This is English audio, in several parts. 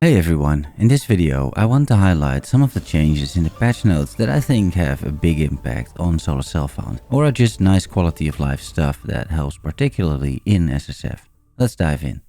Hey everyone, in this video I want to highlight some of the changes in the patch notes that I think have a big impact on Solar Cellfound, or are just nice quality of life stuff that helps particularly in SSF. Let's dive in.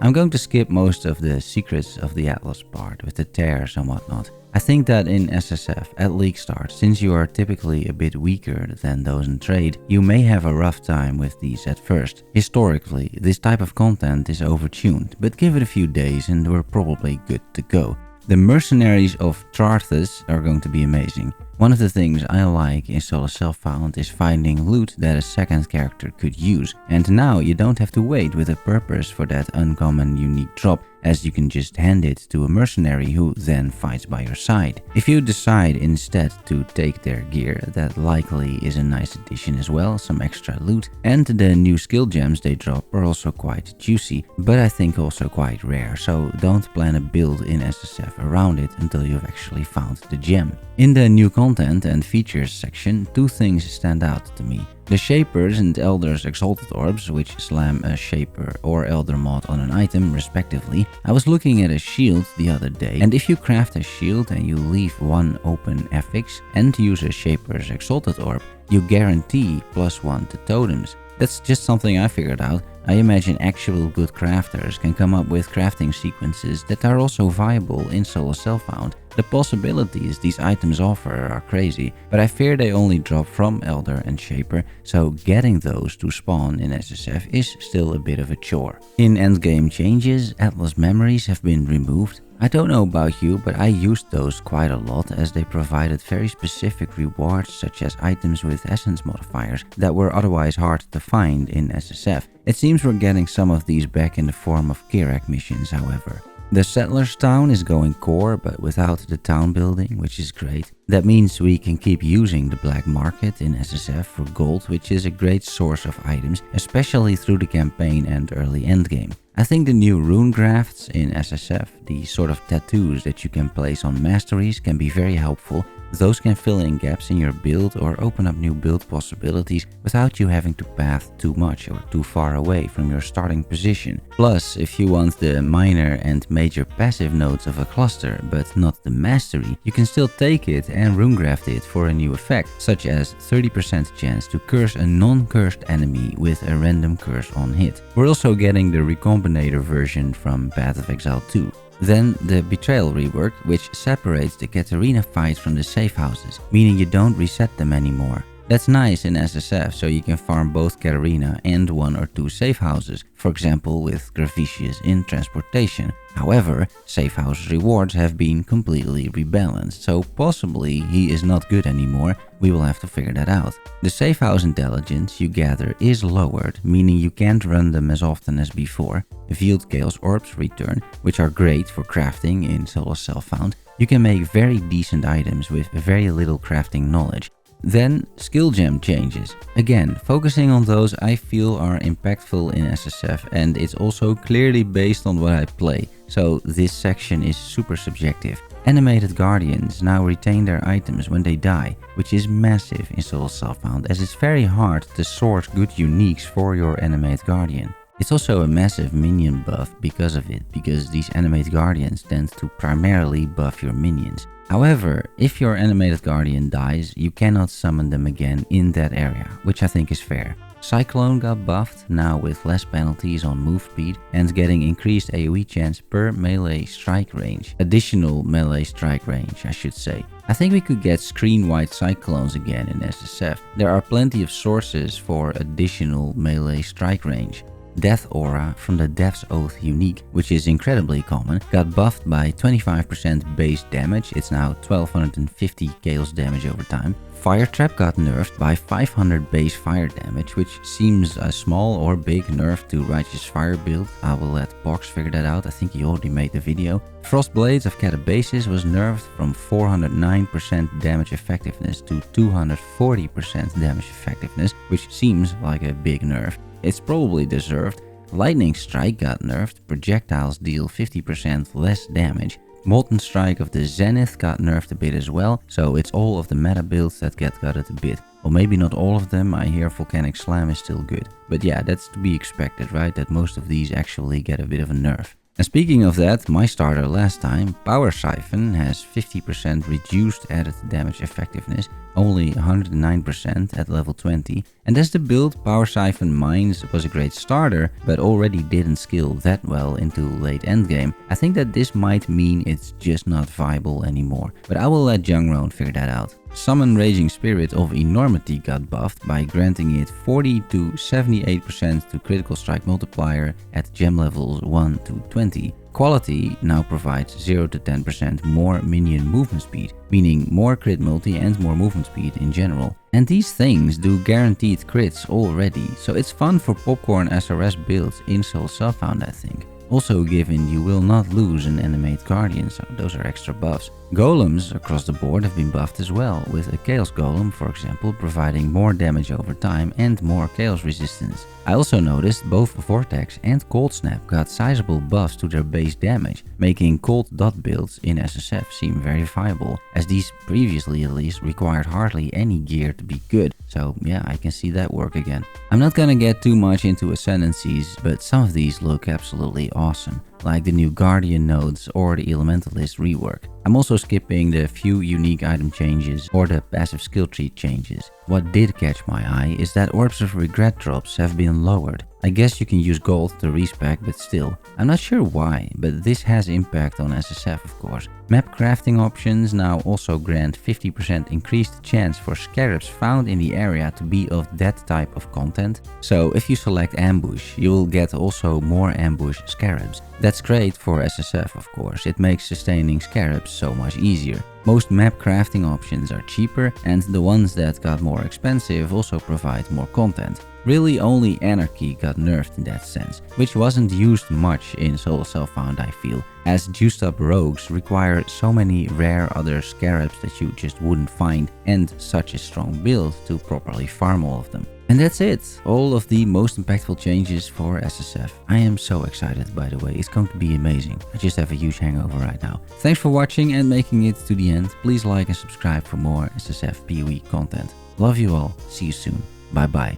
I'm going to skip most of the secrets of the Atlas part with the tears and whatnot. I think that in SSF at league start, since you are typically a bit weaker than those in trade, you may have a rough time with these at first. Historically, this type of content is overtuned, but give it a few days and we're probably good to go. The mercenaries of Tharthus are going to be amazing. One of the things I like in Solar Cellfound is finding loot that a second character could use, and now you don't have to wait with a purpose for that uncommon unique drop, as you can just hand it to a mercenary who then fights by your side. If you decide instead to take their gear, that likely is a nice addition as well, some extra loot, and the new skill gems they drop are also quite juicy, but I think also quite rare, so don't plan a build in SSF around it until you've actually found the gem. In the new content and features section, two things stand out to me. The Shapers and Elders Exalted Orbs, which slam a Shaper or Elder mod on an item respectively. I was looking at a shield the other day, and if you craft a shield and you leave one open affix and use a Shaper's Exalted Orb, you guarantee +1 to totems. That's just something I figured out. I imagine actual good crafters can come up with crafting sequences that are also viable in Solar Cellfound. The possibilities these items offer are crazy, but I fear they only drop from Elder and Shaper, so getting those to spawn in SSF is still a bit of a chore. In endgame changes, Atlas memories have been removed. I don't know about you, but I used those quite a lot as they provided very specific rewards such as items with essence modifiers that were otherwise hard to find in SSF. It seems we're getting some of these back in the form of Kirak missions, however. The Settlers town is going core, but without the town building, which is great. That means we can keep using the black market in SSF for gold, which is a great source of items, especially through the campaign and early endgame. I think the new rune grafts in SSF, the sort of tattoos that you can place on masteries, can be very helpful. Those can fill in gaps in your build or open up new build possibilities without you having to path too much or too far away from your starting position. Plus, if you want the minor and major passive nodes of a cluster but not the mastery, you can still take it and runegraft it for a new effect, such as 30% chance to curse a non-cursed enemy with a random curse on hit. We're also getting the Recombinator version from Path of Exile 2. Then the Betrayal rework, which separates the Katarina fights from the safe houses, meaning you don't reset them anymore. That's nice in SSF, so you can farm both Katarina and 1 or 2 safe houses, for example with Gravicius in Transportation. However, safe house rewards have been completely rebalanced, so possibly he is not good anymore. We will have to figure that out. The safe house intelligence you gather is lowered, meaning you can't run them as often as before. Field Chaos Orbs return, which are great for crafting in Solar Cellfound. You can make very decent items with very little crafting knowledge. Then skill gem changes. Again, focusing on those I feel are impactful in SSF, and it's also clearly based on what I play, so this section is super subjective. Animated Guardians now retain their items when they die, which is massive in Solar Cellfound as it's very hard to source good uniques for your Animated Guardian. It's also a massive minion buff because of it, because these Animated Guardians tend to primarily buff your minions. However, if your Animated Guardian dies, you cannot summon them again in that area, which I think is fair. Cyclone got buffed, now with less penalties on move speed and getting increased AoE chance per melee strike range. Additional melee strike range, I should say. I think we could get screen-wide Cyclones again in SSF. There are plenty of sources for additional melee strike range. Death Aura from the Death's Oath unique, which is incredibly common, got buffed by 25% base damage. It's now 1250 chaos damage over time. Fire Trap got nerfed by 500 base fire damage, which seems a small or big nerf to Righteous Fire build. I will let Box figure that out, I think he already made the video. Frost Blades of Catabasis was nerfed from 409% damage effectiveness to 240% damage effectiveness, which seems like a big nerf. It's probably deserved. Lightning Strike got nerfed, projectiles deal 50% less damage. Molten Strike of the Zenith got nerfed a bit as well, so it's all of the meta builds that get gutted a bit. Well, maybe not all of them. I hear Volcanic Slam is still good. But yeah, that's to be expected, right? That most of these actually get a bit of a nerf. And speaking of that, my starter last time, Power Siphon, has 50% reduced added damage effectiveness, only 109% at level 20. And as the build, Power Siphon Mines was a great starter, but already didn't skill that well into late endgame. I think that this might mean it's just not viable anymore, but I will let Jungroan figure that out. Summon Raging Spirit of Enormity got buffed by granting it 40 to 78% to critical strike multiplier at gem levels 1 to 20. Quality now provides 0 to 10% more minion movement speed, meaning more crit multi and more movement speed in general. And these things do guaranteed crits already, so it's fun for popcorn SRS builds in Soul Self-Found, I think. Also given you will not lose an animate guardian, so those are extra buffs. Golems across the board have been buffed as well, with a Chaos Golem, for example, providing more damage over time and more Chaos resistance. I also noticed both Vortex and Cold Snap got sizable buffs to their base damage, making cold dot builds in SSF seem very viable, as these previously at least required hardly any gear to be good, so yeah, I can see that work again. I'm not gonna get too much into Ascendancies, but some of these look absolutely awesome, like the new Guardian nodes or the Elementalist rework. I'm also skipping the few unique item changes or the passive skill tree changes. What did catch my eye is that Orbs of Regret drops have been lowered. I guess you can use gold to respec, but still. I'm not sure why, but this has impact on SSF of course. Map crafting options now also grant 50% increased chance for scarabs found in the area to be of that type of content. So if you select ambush, you will get also more ambush scarabs. That's great for SSF of course, it makes sustaining scarabs so much easier. Most map crafting options are cheaper, and the ones that got more expensive also provide more content. Really only Anarchy got nerfed in that sense, which wasn't used much in Soul Self-Found I feel, as juiced up rogues require so many rare other scarabs that you just wouldn't find, and such a strong build to properly farm all of them. And that's it, all of the most impactful changes for SSF. I am so excited, by the way, it's going to be amazing. I just have a huge hangover right now. Thanks for watching and making it to the end. Please like and subscribe for more SSF PoE content. Love you all, see you soon, bye bye.